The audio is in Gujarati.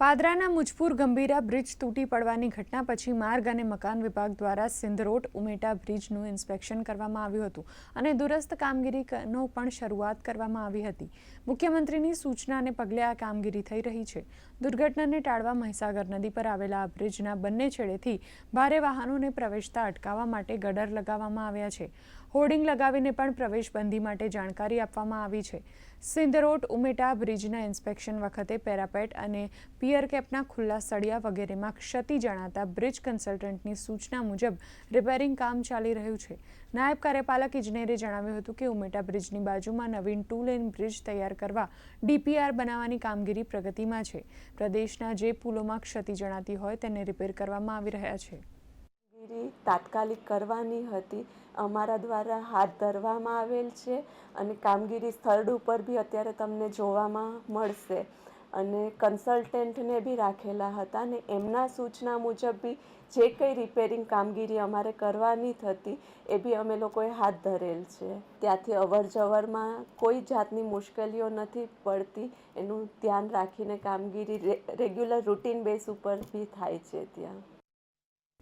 પાદરાના મુજપુર ગંભીરા બ્રિજ તૂટી પડવાની ઘટના પછી માર્ગ અને મકાન વિભાગ દ્વારા સિંધરોટ ઉમેટા બ્રિજનું ઇન્સ્પેક્શન કરવામાં આવ્યું હતું અને દુરસ્ત કામગીરીનો પણ શરૂઆત કરવામાં આવી હતી। મુખ્યમંત્રીની સૂચનાને પગલે આ કામગીરી થઈ રહી છે। દુર્ઘટનાને ટાળવા મહીસાગર નદી પર આવેલા આ બ્રિજના બંને છેડેથી ભારે વાહનોને પ્રવેશતા અટકાવવા માટે ગટર લગાવવામાં આવ્યા છે। હોર્ડિંગ લગાવીને પણ પ્રવેશબંધી માટે જાણકારી આપવામાં આવી છે। સિંધરોટ ઉમેટા બ્રિજના ઇન્સ્પેક્શન વખતે પેરાપેટ અને પિયર કેપના ખુલ્લા સળિયા વગેરેમાં ક્ષતિ જણાતા બ્રિજ કન્સલ્ટન્ટની સૂચના મુજબ રિપેરિંગ કામ ચાલી રહ્યું છે। નાયબ કાર્યપાલક ઇજનેરે જણાવ્યું હતું કે ઉમેટા બ્રિજની બાજુમાં નવીન 2 લેન બ્રિજ તૈયાર કરવા ડીપીઆર બનાવવાની કામગીરી પ્રગતિમાં છે। પ્રદેશના જે પુલોમાં ક્ષતિ જણાતી હોય તેને રિપેર કરવામાં આવી રહ્યા છે। તાત્કાલિક કરવાની હતી, અમારા દ્વારા હાથ ધરવામાં આવેલ છે અને કામગીરી સ્થળ ઉપર બી અત્યારે તમને જોવામાં મળશે અને કન્સલ્ટન્ટને બી રાખેલા હતા અને એમના સૂચના મુજબ બી જે કંઈ રિપેરિંગ કામગીરી અમારે કરવાની થતી એ બી અમે લોકોએ હાથ ધરેલ છે। ત્યાંથી અવર જવરમાં કોઈ જાતની મુશ્કેલીઓ નથી પડતી, એનું ધ્યાન રાખીને કામગીરી રેગ્યુલર રૂટીન બેઝ ઉપર બી થાય છે ત્યાં।